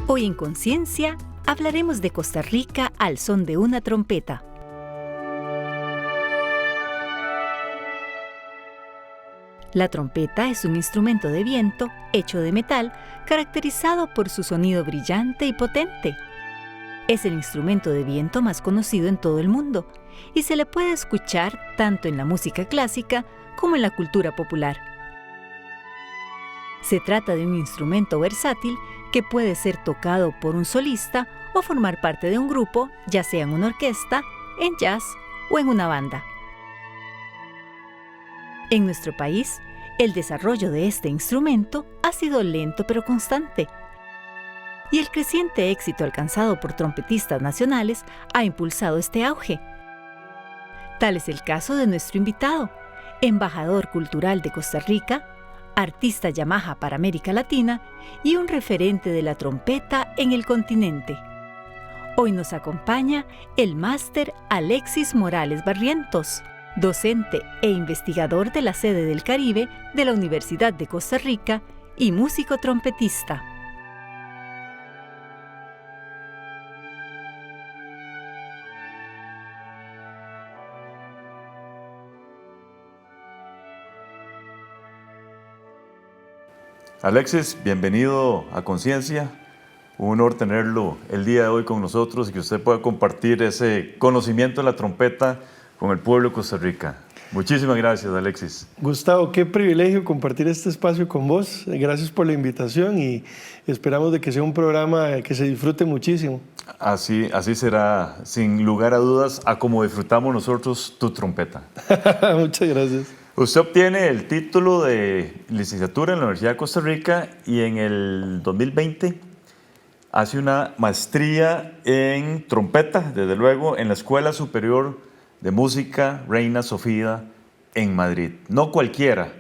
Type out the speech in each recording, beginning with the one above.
Hoy en Conciencia hablaremos de Costa Rica al son de una trompeta. La trompeta es un instrumento de viento hecho de metal, caracterizado por su sonido brillante y potente. Es el instrumento de viento más conocido en todo el mundo y se le puede escuchar tanto en la música clásica como en la cultura popular. Se trata de un instrumento versátil que puede ser tocado por un solista o formar parte de un grupo, ya sea en una orquesta, en jazz o en una banda. En nuestro país, el desarrollo de este instrumento ha sido lento pero constante, y el creciente éxito alcanzado por trompetistas nacionales ha impulsado este auge. Tal es el caso de nuestro invitado, embajador cultural de Costa Rica, artista Yamaha para América Latina y un referente de la trompeta en el continente. Hoy nos acompaña el máster Alexis Morales Barrientos, docente e investigador de la sede del Caribe de la Universidad de Costa Rica y músico trompetista. Alexis, bienvenido a Conciencia. Un honor tenerlo el día de hoy con nosotros y que usted pueda compartir ese conocimiento de la trompeta con el pueblo de Costa Rica. Muchísimas gracias, Alexis. Gustavo, qué privilegio compartir este espacio con vos. Gracias por la invitación y esperamos de que sea un programa que se disfrute muchísimo. Así será, sin lugar a dudas, a como disfrutamos nosotros tu trompeta. Muchas gracias. Usted obtiene el título de licenciatura en la Universidad de Costa Rica y en el 2020 hace una maestría en trompeta, desde luego, en la Escuela Superior de Música Reina Sofía en Madrid. No cualquiera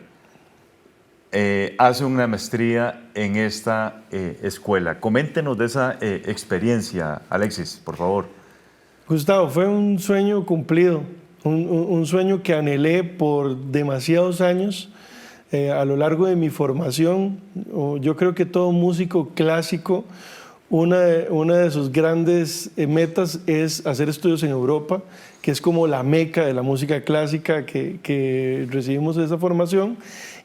hace una maestría en esta escuela. Coméntenos de esa experiencia, Alexis, por favor. Gustavo, fue un sueño cumplido. Un sueño que anhelé por demasiados años a lo largo de mi formación. Yo creo que todo músico clásico, una de sus grandes metas es hacer estudios en Europa, que es como la meca de la música clásica que recibimos esa formación.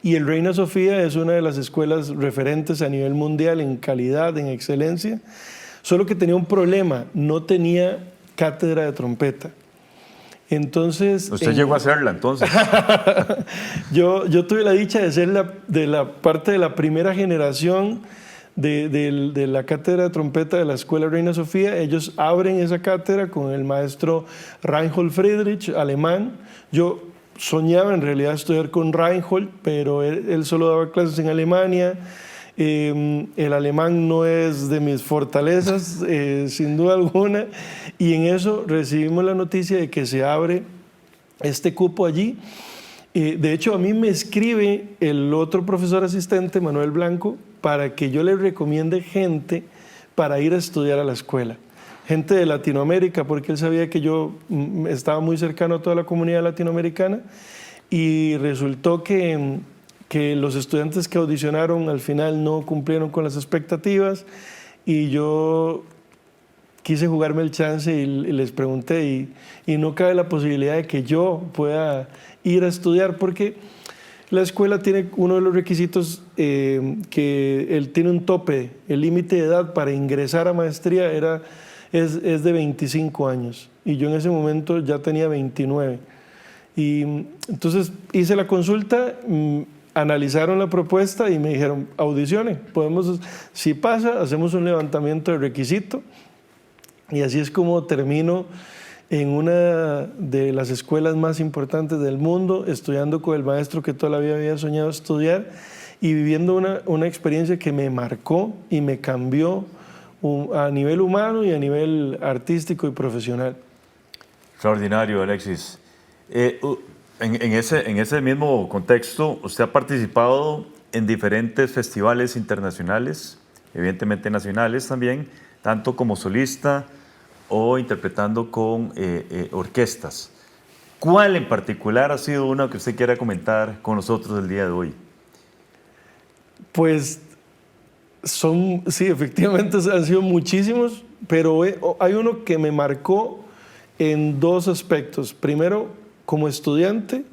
Y el Reina Sofía es una de las escuelas referentes a nivel mundial en calidad, en excelencia. Solo que tenía un problema, no tenía cátedra de trompeta. Entonces, ¿usted llegó a hacerla entonces? yo tuve la dicha de ser de la parte de la primera generación de la cátedra de trompeta de la Escuela Reina Sofía. Ellos abren esa cátedra con el maestro Reinhold Friedrich, alemán. Yo soñaba en realidad estudiar con Reinhold, pero él solo daba clases en Alemania. El alemán no es de mis fortalezas, sin duda alguna, y en eso recibimos la noticia de que se abre este cupo allí. De hecho, a mí me escribe el otro profesor asistente, Manuel Blanco, para que yo le recomiende gente para ir a estudiar a la escuela. Gente de Latinoamérica, porque él sabía que yo estaba muy cercano a toda la comunidad latinoamericana, y resultó que los estudiantes que audicionaron al final no cumplieron con las expectativas, y yo quise jugarme el chance y les pregunté, y no cabe la posibilidad de que yo pueda ir a estudiar, porque la escuela tiene uno de los requisitos que él tiene un tope, el límite de edad para ingresar a maestría es de 25 años, y yo en ese momento ya tenía 29. Y entonces hice la consulta, analizaron la propuesta y me dijeron, audicione, si pasa, hacemos un levantamiento de requisito. Y así es como termino en una de las escuelas más importantes del mundo, estudiando con el maestro que toda la vida había soñado estudiar y viviendo una experiencia que me marcó y me cambió a nivel humano y a nivel artístico y profesional. Extraordinario, Alexis. En ese mismo contexto, usted ha participado en diferentes festivales internacionales, evidentemente nacionales también, tanto como solista o interpretando con orquestas. ¿Cuál en particular ha sido uno que usted quiera comentar con nosotros el día de hoy? Pues Sí, efectivamente han sido muchísimos, pero hay uno que me marcó en dos aspectos. Primero, como estudiante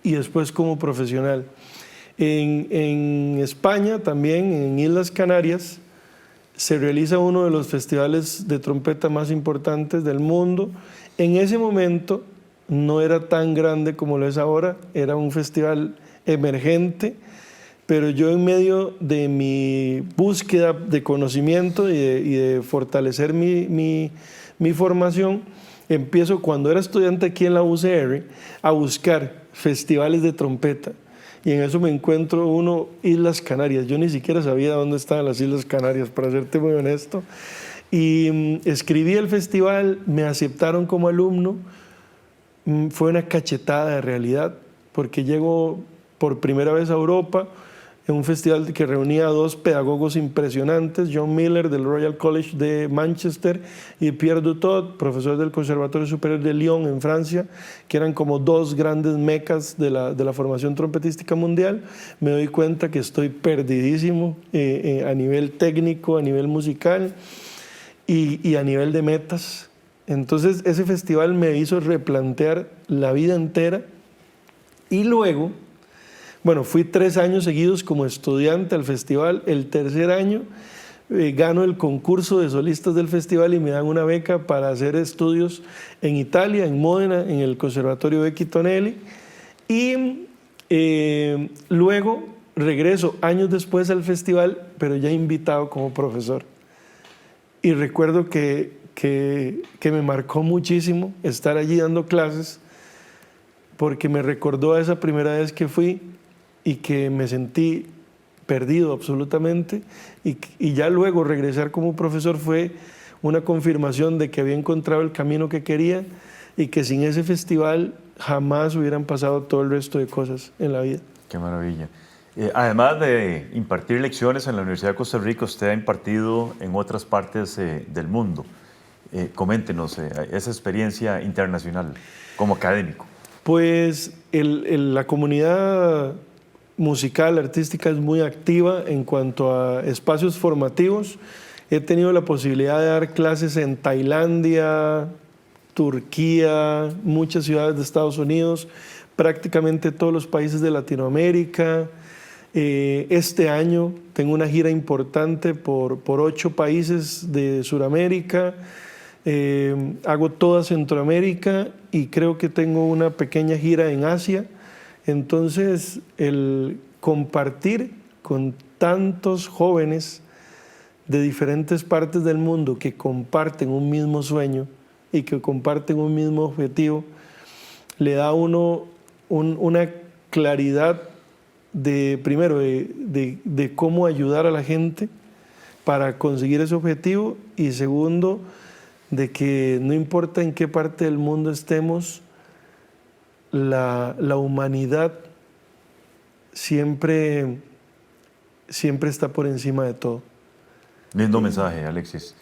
y después como profesional. En España, también en Islas Canarias, se realiza uno de los festivales de trompeta más importantes del mundo. En ese momento no era tan grande como lo es ahora, era un festival emergente, pero yo en medio de mi búsqueda de conocimiento y de fortalecer mi formación, empiezo cuando era estudiante aquí en la UCR a buscar festivales de trompeta. Y en eso me encuentro uno, Islas Canarias. Yo ni siquiera sabía dónde estaban las Islas Canarias, para serte muy honesto. Y escribí el festival, me aceptaron como alumno. Fue una cachetada de realidad, porque llego por primera vez a Europa, en un festival que reunía a dos pedagogos impresionantes, John Miller del Royal College de Manchester y Pierre Dutot, profesor del Conservatorio Superior de Lyon en Francia, que eran como dos grandes mecas de la formación trompetística mundial. Me doy cuenta que estoy perdidísimo a nivel técnico, a nivel musical y a nivel de metas. Entonces ese festival me hizo replantear la vida entera y luego, bueno, fui 3 años seguidos como estudiante al festival. El tercer año gano el concurso de solistas del festival y me dan una beca para hacer estudios en Italia, en Módena, en el Conservatorio Becchi Tonelli. Y luego regreso años después al festival, pero ya invitado como profesor. Y recuerdo que me marcó muchísimo estar allí dando clases, porque me recordó a esa primera vez que fui y que me sentí perdido absolutamente, y ya luego regresar como profesor fue una confirmación de que había encontrado el camino que quería y que sin ese festival jamás hubieran pasado todo el resto de cosas en la vida. Qué maravilla. Además de impartir lecciones en la Universidad de Costa Rica, usted ha impartido en otras partes del mundo. Coméntenos esa experiencia internacional como académico. Pues la comunidad musical, artística es muy activa en cuanto a espacios formativos. He tenido la posibilidad de dar clases en Tailandia, Turquía, muchas ciudades de Estados Unidos, prácticamente todos los países de Latinoamérica. Este año tengo una gira importante por 8 países de Sudamérica. Hago toda Centroamérica y creo que tengo una pequeña gira en Asia. Entonces, el compartir con tantos jóvenes de diferentes partes del mundo que comparten un mismo sueño y que comparten un mismo objetivo, le da a uno una claridad primero de cómo ayudar a la gente para conseguir ese objetivo, y segundo, de que no importa en qué parte del mundo estemos, la humanidad siempre está por encima de todo. Lindo mensaje, Alexis.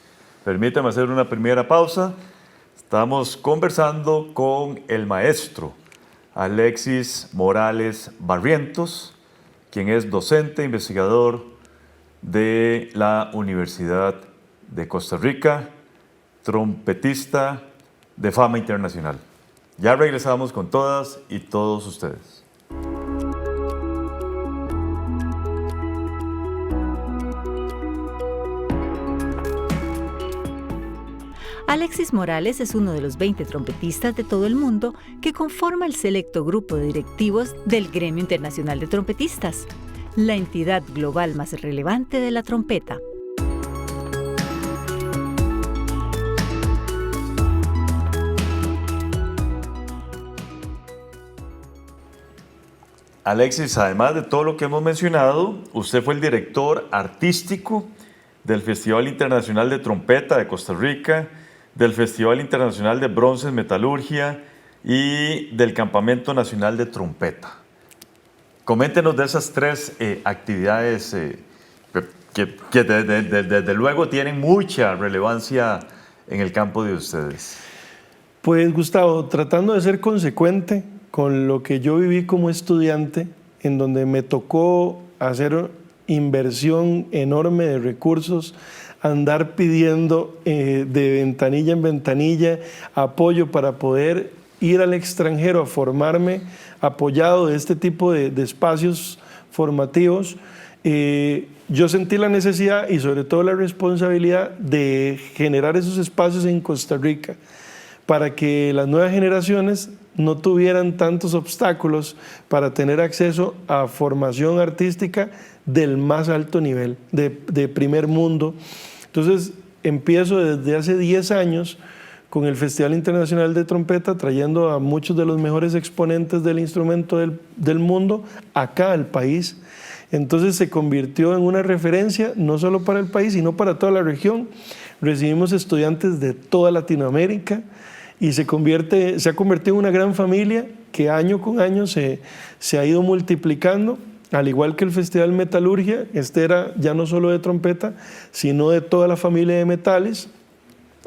Permítame hacer una primera pausa. Estamos conversando con el maestro Alexis Morales Barrientos, quien es docente, investigador de la Universidad de Costa Rica, trompetista de fama internacional. Ya regresamos con todas y todos ustedes. Alexis Morales es uno de los 20 trompetistas de todo el mundo que conforma el selecto grupo de directivos del Gremio Internacional de Trompetistas, la entidad global más relevante de la trompeta. Alexis, además de todo lo que hemos mencionado, usted fue el director artístico del Festival Internacional de Trompeta de Costa Rica, del Festival Internacional de Bronce en Metalurgia y del Campamento Nacional de Trompeta. Coméntenos de esas 3 actividades que desde luego tienen mucha relevancia en el campo de ustedes. Pues Gustavo, tratando de ser consecuente con lo que yo viví como estudiante, en donde me tocó hacer inversión enorme de recursos, andar pidiendo de ventanilla en ventanilla apoyo para poder ir al extranjero a formarme, apoyado de este tipo de espacios formativos. Yo sentí la necesidad y sobre todo la responsabilidad de generar esos espacios en Costa Rica para que las nuevas generaciones no tuvieran tantos obstáculos para tener acceso a formación artística del más alto nivel, de primer mundo. Entonces empiezo desde hace 10 años con el Festival Internacional de Trompeta, trayendo a muchos de los mejores exponentes del instrumento del mundo acá al país. Entonces se convirtió en una referencia no solo para el país, sino para toda la región. Recibimos estudiantes de toda Latinoamérica y se ha convertido en una gran familia que año con año se ha ido multiplicando, al igual que el Festival Metalurgia. Este era ya no solo de trompeta, sino de toda la familia de metales.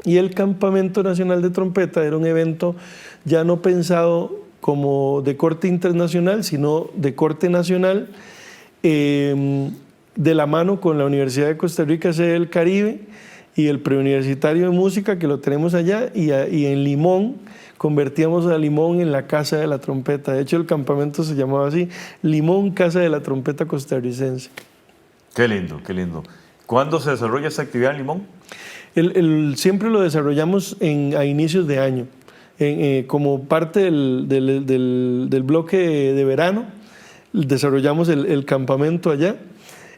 Y el Campamento Nacional de Trompeta era un evento ya no pensado como de corte internacional, sino de corte nacional, de la mano con la Universidad de Costa Rica, sede del Caribe, y el Preuniversitario de Música, que lo tenemos allá, y en Limón, convertíamos a Limón en la Casa de la Trompeta. De hecho, el campamento se llamaba así, Limón, Casa de la Trompeta Costarricense. Qué lindo, qué lindo. ¿Cuándo se desarrolla esta actividad en Limón? Siempre lo desarrollamos a inicios de año, como parte del bloque de verano. Desarrollamos el campamento allá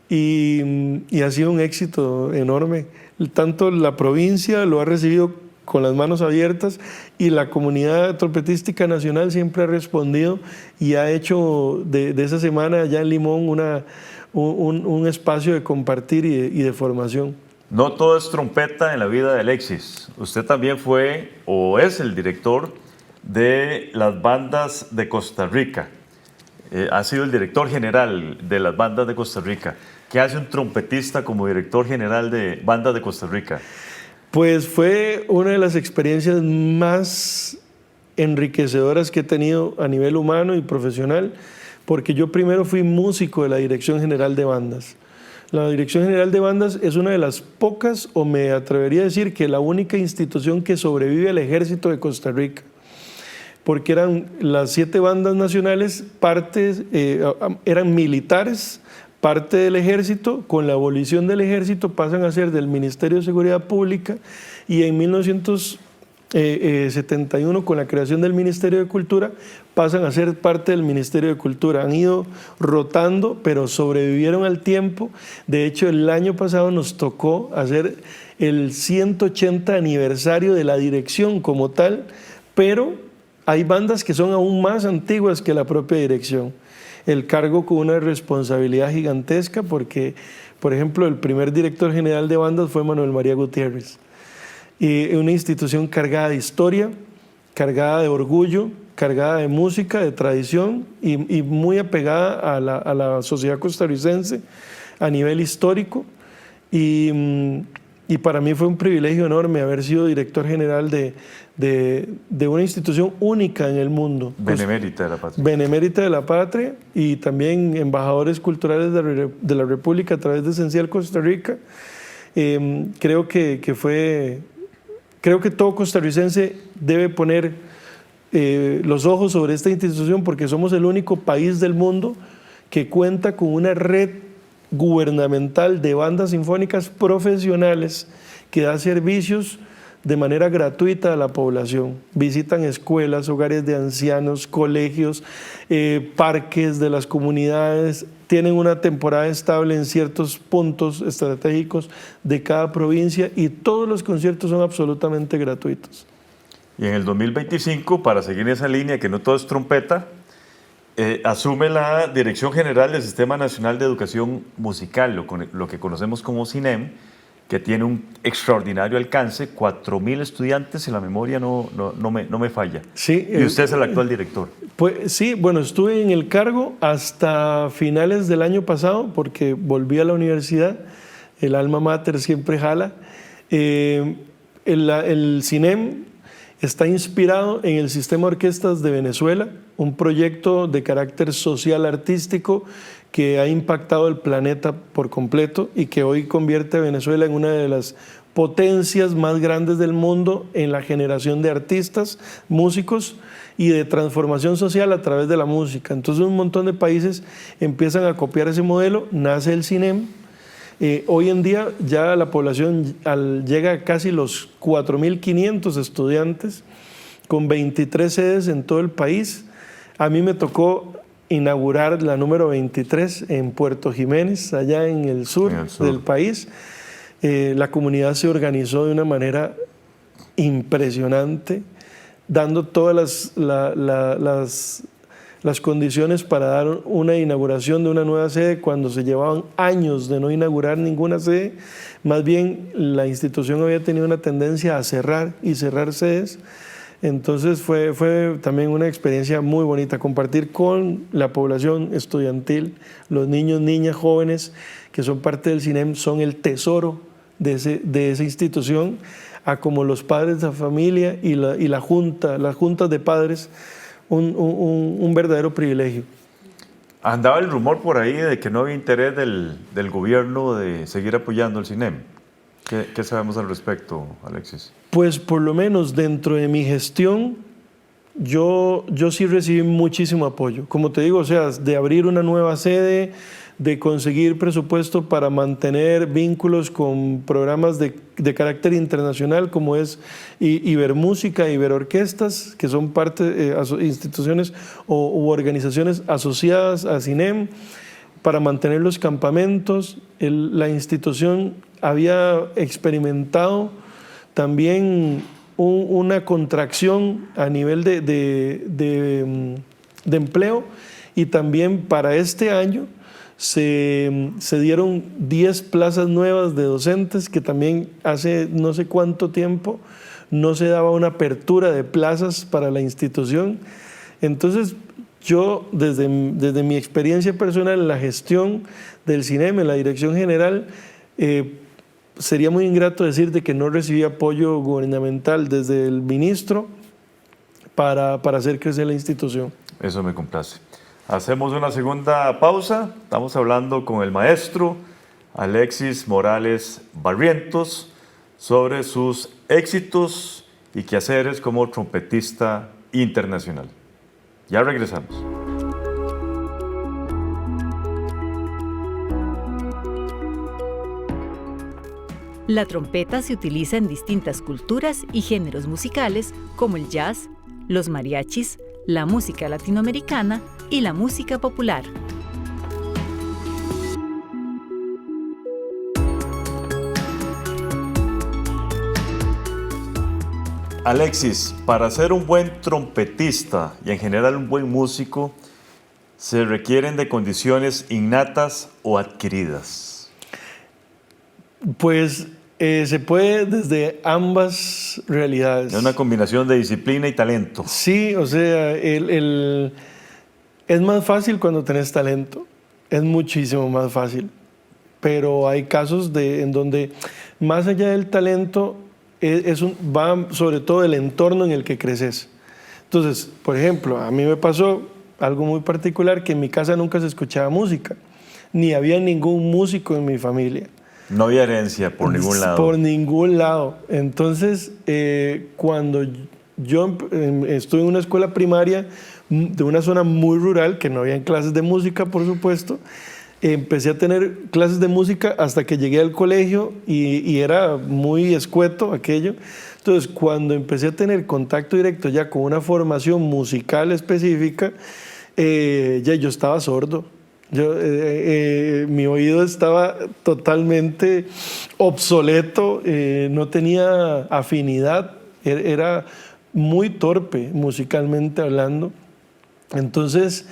y ha sido un éxito enorme. Tanto la provincia lo ha recibido con las manos abiertas y la comunidad trompetística nacional siempre ha respondido y ha hecho de esa semana allá en Limón un espacio de compartir y de formación. No todo es trompeta en la vida de Alexis. Usted también fue o es el director de las bandas de Costa Rica. Ha sido el director general de las bandas de Costa Rica. ¿Qué hace un trompetista como director general de bandas de Costa Rica? Pues fue una de las experiencias más enriquecedoras que he tenido a nivel humano y profesional, porque yo primero fui músico de la Dirección General de Bandas. La Dirección General de Bandas es una de las pocas, o me atrevería a decir que la única institución que sobrevive al Ejército de Costa Rica, porque eran las 7 bandas nacionales, eran militares, parte del Ejército. Con la abolición del Ejército pasan a ser del Ministerio de Seguridad Pública, y en 1971, con la creación del Ministerio de Cultura, pasan a ser parte del Ministerio de Cultura. Han ido rotando, pero sobrevivieron al tiempo. De hecho, el año pasado nos tocó hacer el 180 aniversario de la dirección como tal, pero hay bandas que son aún más antiguas que la propia dirección. El cargo con una responsabilidad gigantesca porque, por ejemplo, el primer director general de bandas fue Manuel María Gutiérrez. Y una institución cargada de historia, cargada de orgullo, cargada de música, de tradición y muy apegada a la sociedad costarricense a nivel histórico. Y para mí fue un privilegio enorme haber sido director general de una institución única en el mundo. Benemérita de la Patria. Benemérita de la Patria, y también embajadores culturales de la República a través de Esencial Costa Rica. Creo que todo costarricense debe poner los ojos sobre esta institución, porque somos el único país del mundo que cuenta con una red gubernamental de bandas sinfónicas profesionales que da servicios de manera gratuita a la población. Visitan escuelas, hogares de ancianos, colegios, parques de las comunidades, tienen una temporada estable en ciertos puntos estratégicos de cada provincia, y todos los conciertos son absolutamente gratuitos. Y en el 2025, para seguir esa línea que no todo es trompeta, asume la Dirección General del Sistema Nacional de Educación Musical, lo que conocemos como CINEM, que tiene un extraordinario alcance, 4.000 estudiantes, si la memoria no me falla. Sí, y usted es el actual director. Pues sí, bueno, estuve en el cargo hasta finales del año pasado, porque volví a la universidad, el alma mater siempre jala. El CINEM está inspirado en el Sistema de Orquestas de Venezuela, un proyecto de carácter social artístico que ha impactado el planeta por completo y que hoy convierte a Venezuela en una de las potencias más grandes del mundo en la generación de artistas, músicos y de transformación social a través de la música. Entonces un montón de países empiezan a copiar ese modelo, nace el CINEM. Hoy en día ya la población llega a casi los 4.500 estudiantes con 23 sedes en todo el país. A mí me tocó inaugurar la número 23 en Puerto Jiménez, allá en el sur del país. La comunidad se organizó de una manera impresionante, dando todas las condiciones para dar una inauguración de una nueva sede cuando se llevaban años de no inaugurar ninguna sede. Más bien la institución había tenido una tendencia a cerrar y cerrar sedes. Entonces fue también una experiencia muy bonita, compartir con la población estudiantil, los niños, niñas, jóvenes que son parte del CINEM, son el tesoro de esa institución, a como los padres de la familia y las juntas de padres, un verdadero privilegio. Andaba el rumor por ahí de que no había interés del gobierno de seguir apoyando el CINEM. ¿Qué sabemos al respecto, Alexis? Pues por lo menos dentro de mi gestión, yo sí recibí muchísimo apoyo. Como te digo, o sea, de abrir una nueva sede, de conseguir presupuesto para mantener vínculos con programas de carácter internacional como es Ibermúsica, Iberorquestas, que son parte instituciones u organizaciones asociadas a CINEM, para mantener los campamentos. La institución había experimentado también una contracción a nivel de empleo, y también para este año se dieron 10 plazas nuevas de docentes, que también hace no sé cuánto tiempo no se daba una apertura de plazas para la institución. Entonces yo, desde mi experiencia personal en la gestión del CINEM, en la dirección general, sería muy ingrato decirte que no recibí apoyo gubernamental desde el ministro para hacer crecer la institución. Eso me complace. Hacemos una segunda pausa. Estamos hablando con el maestro Alexis Morales Barrientos sobre sus éxitos y quehaceres como trompetista internacional. Ya regresamos. La trompeta se utiliza en distintas culturas y géneros musicales como el jazz, los mariachis, la música latinoamericana y la música popular. Alexis, para ser un buen trompetista y en general un buen músico, ¿se requieren de condiciones innatas o adquiridas? Pues se puede desde ambas realidades. Es una combinación de disciplina y talento. Sí, o sea, es más fácil cuando tenés talento, es muchísimo más fácil, pero hay casos en donde más allá del talento va sobre todo el entorno en el que creces. Entonces, por ejemplo, a mí me pasó algo muy particular, que en mi casa nunca se escuchaba música, ni había ningún músico en mi familia. No había herencia por ningún lado. Por ningún lado. Entonces, cuando yo estuve en una escuela primaria de una zona muy rural, que no había clases de música, por supuesto, empecé a tener clases de música hasta que llegué al colegio y era muy escueto aquello. Entonces, cuando empecé a tener contacto directo ya con una formación musical específica, ya yo estaba sordo. Mi oído estaba totalmente obsoleto, no tenía afinidad, era muy torpe musicalmente hablando. Entonces,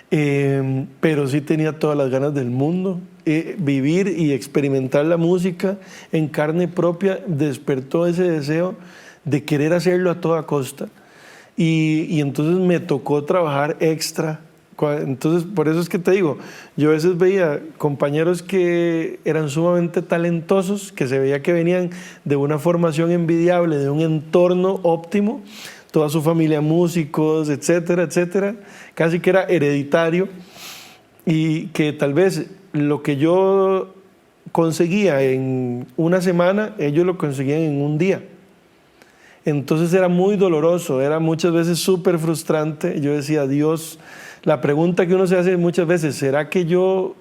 pero sí tenía todas las ganas del mundo. Vivir y experimentar la música en carne propia despertó ese deseo de querer hacerlo a toda costa. Y entonces me tocó trabajar extra. Entonces, por eso es que te digo, yo a veces veía compañeros que eran sumamente talentosos, que se veía que venían de una formación envidiable, de un entorno óptimo, toda su familia músicos, etcétera, etcétera, casi que era hereditario, y que tal vez lo que yo conseguía en una semana, ellos lo conseguían en un día. Entonces era muy doloroso, era muchas veces súper frustrante. Yo decía, Dios, la pregunta que uno se hace muchas veces, ¿será que yo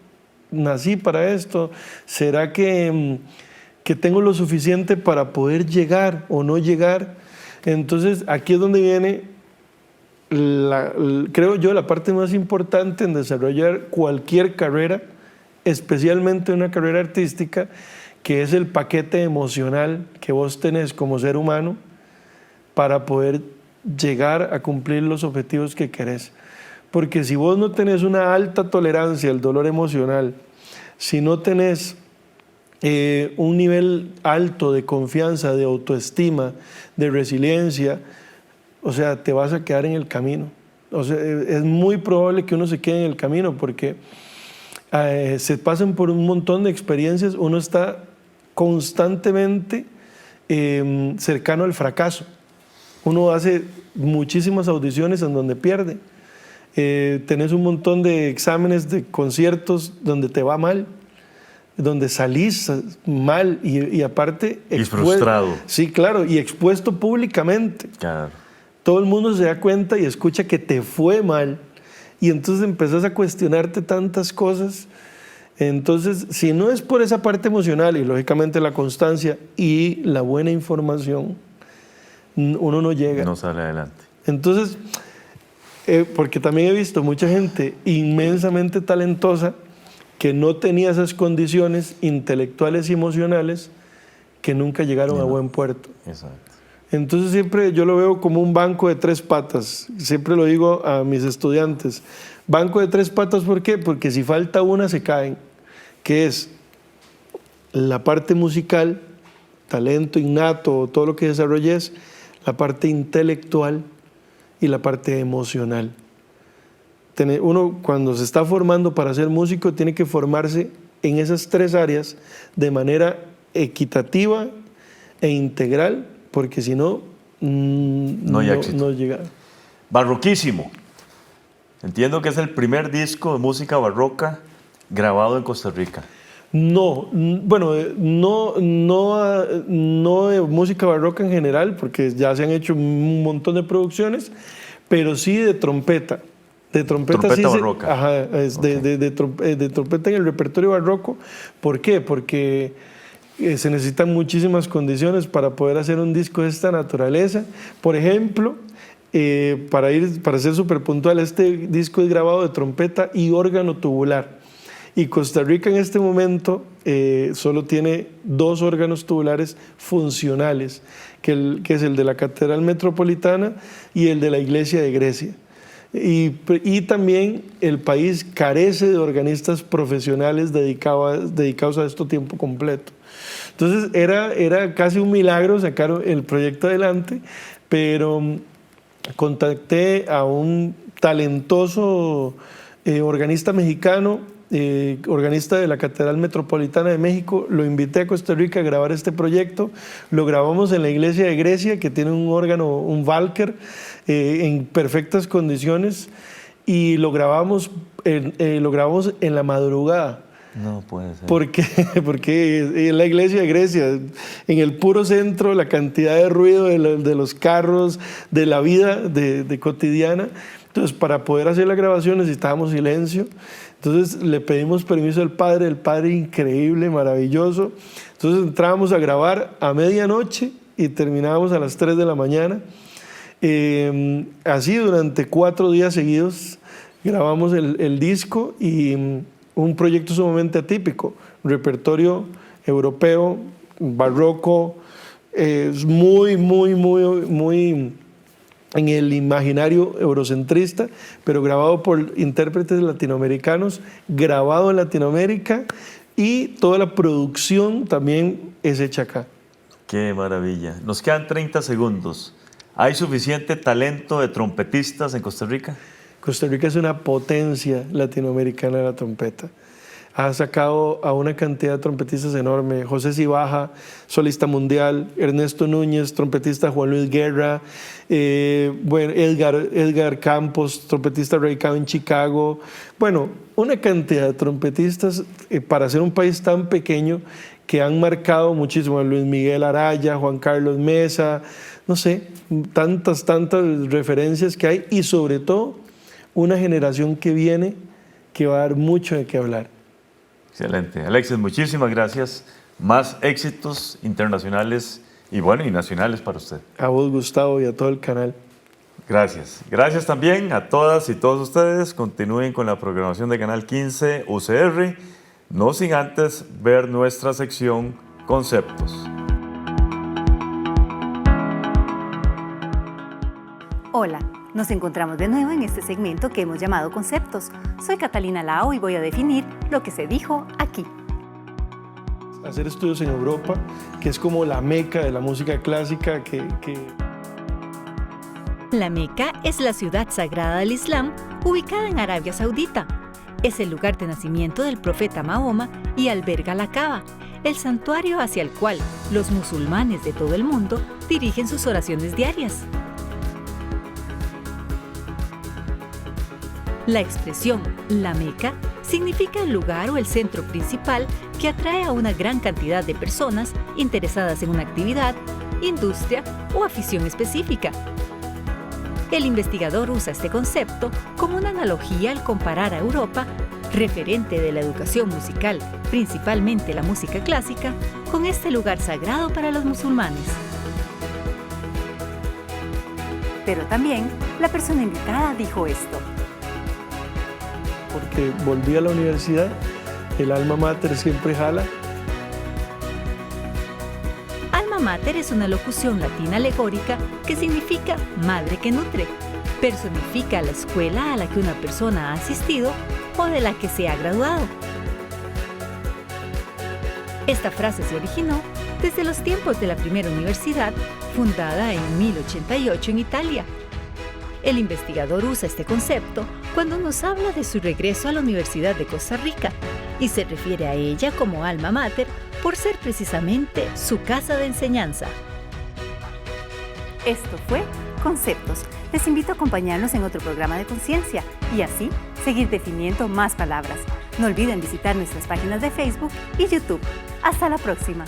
nací para esto? ¿Será que tengo lo suficiente para poder llegar o no llegar? Entonces aquí es donde viene, creo yo, la parte más importante en desarrollar cualquier carrera, especialmente una carrera artística, que es el paquete emocional que vos tenés como ser humano para poder llegar a cumplir los objetivos que querés. Porque si vos no tenés una alta tolerancia al dolor emocional, si no tenés un nivel alto de confianza, de autoestima, de resiliencia, o sea, te vas a quedar en el camino. O sea, es muy probable que uno se quede en el camino porque se pasan por un montón de experiencias, uno está constantemente cercano al fracaso. Uno hace muchísimas audiciones en donde pierde. Tenés un montón de exámenes de conciertos donde te va mal, donde salís mal y aparte... Y frustrado. Sí, claro, y expuesto públicamente. Claro. Todo el mundo se da cuenta y escucha que te fue mal y entonces empezás a cuestionarte tantas cosas. Entonces, si no es por esa parte emocional y lógicamente la constancia y la buena información, uno no llega. No sale adelante. Entonces, porque también he visto mucha gente inmensamente talentosa que no tenía esas condiciones intelectuales y emocionales que nunca llegaron a buen puerto. Exacto. Entonces siempre yo lo veo como un banco de 3 patas. Siempre lo digo a mis estudiantes. Banco de 3 patas, ¿por qué? Porque si falta una se caen, que es la parte musical, talento innato, todo lo que desarrolles, la parte intelectual y la parte emocional. Uno cuando se está formando para ser músico tiene que formarse en esas 3 áreas de manera equitativa e integral, porque si no, no llega. Barroquísimo. Entiendo que es el primer disco de música barroca grabado en Costa Rica. No, bueno, no de música barroca en general, porque ya se han hecho un montón de producciones, pero sí de trompeta. De trompeta sí barroca. Ajá, de trompeta en el repertorio barroco. ¿Por qué? Porque se necesitan muchísimas condiciones para poder hacer un disco de esta naturaleza. Por ejemplo, para ser súper puntual, este disco es grabado de trompeta y órgano tubular. Y Costa Rica en este momento solo tiene 2 órganos tubulares funcionales, que es el de la Catedral Metropolitana y el de la Iglesia de Grecia. Y también el país carece de organistas profesionales dedicados a esto tiempo completo. Entonces era casi un milagro sacar el proyecto adelante, pero contacté a un talentoso organista mexicano, organista de la Catedral Metropolitana de México. Lo invité a Costa Rica a grabar este proyecto. Lo grabamos en la Iglesia de Grecia, que tiene un órgano, un Walker, en perfectas condiciones, y lo grabamos en la madrugada. No puede ser. Porque en la Iglesia de Grecia, en el puro centro, la cantidad de ruido de los carros, de la vida de cotidiana. Entonces, para poder hacer la grabación necesitábamos silencio. Entonces, le pedimos permiso al padre, el padre increíble, maravilloso. Entonces, entrábamos a grabar a medianoche y terminábamos a las 3 de la mañana. Así durante 4 días seguidos grabamos el disco, y un proyecto sumamente atípico, repertorio europeo, barroco, muy en el imaginario eurocentrista, pero grabado por intérpretes latinoamericanos, grabado en Latinoamérica, y toda la producción también es hecha acá. Qué maravilla. Nos quedan 30 segundos. ¿Hay suficiente talento de trompetistas en Costa Rica? Costa Rica es una potencia latinoamericana de la trompeta. ha sacado a una cantidad de trompetistas enorme. José Cibaja, solista mundial, Ernesto Núñez, trompetista Juan Luis Guerra, Edgar Campos, trompetista radicado en Chicago. Bueno, una cantidad de trompetistas para ser un país tan pequeño que han marcado muchísimo. Luis Miguel Araya, Juan Carlos Mesa, no sé, tantas referencias que hay, y sobre todo una generación que viene que va a dar mucho de qué hablar. Excelente. Alexis, muchísimas gracias. Más éxitos internacionales y nacionales para usted. A vos, Gustavo, y a todo el canal. Gracias. Gracias también a todas y todos ustedes. Continúen con la programación de Canal 15 UCR, no sin antes ver nuestra sección Conceptos. Hola, nos encontramos de nuevo en este segmento que hemos llamado Conceptos. Soy Catalina Lao y voy a definir lo que se dijo aquí. Hacer estudios en Europa, que es como la meca de la música clásica La Meca es la ciudad sagrada del Islam, ubicada en Arabia Saudita. Es el lugar de nacimiento del profeta Mahoma y alberga la Kaaba, el santuario hacia el cual los musulmanes de todo el mundo dirigen sus oraciones diarias. La expresión La Meca significa el lugar o el centro principal que atrae a una gran cantidad de personas interesadas en una actividad, industria o afición específica. El investigador usa este concepto como una analogía al comparar a Europa, referente de la educación musical, principalmente la música clásica, con este lugar sagrado para los musulmanes. Pero también la persona invitada dijo esto. Porque volví a la universidad, el alma mater siempre jala. Alma mater es una locución latina alegórica que significa madre que nutre. Personifica la escuela a la que una persona ha asistido o de la que se ha graduado. Esta frase se originó desde los tiempos de la primera universidad, fundada en 1088 en Italia. El investigador usa este concepto cuando nos habla de su regreso a la Universidad de Costa Rica y se refiere a ella como alma mater por ser precisamente su casa de enseñanza. Esto fue Conceptos. Les invito a acompañarnos en otro programa de conciencia y así seguir definiendo más palabras. No olviden visitar nuestras páginas de Facebook y YouTube. Hasta la próxima.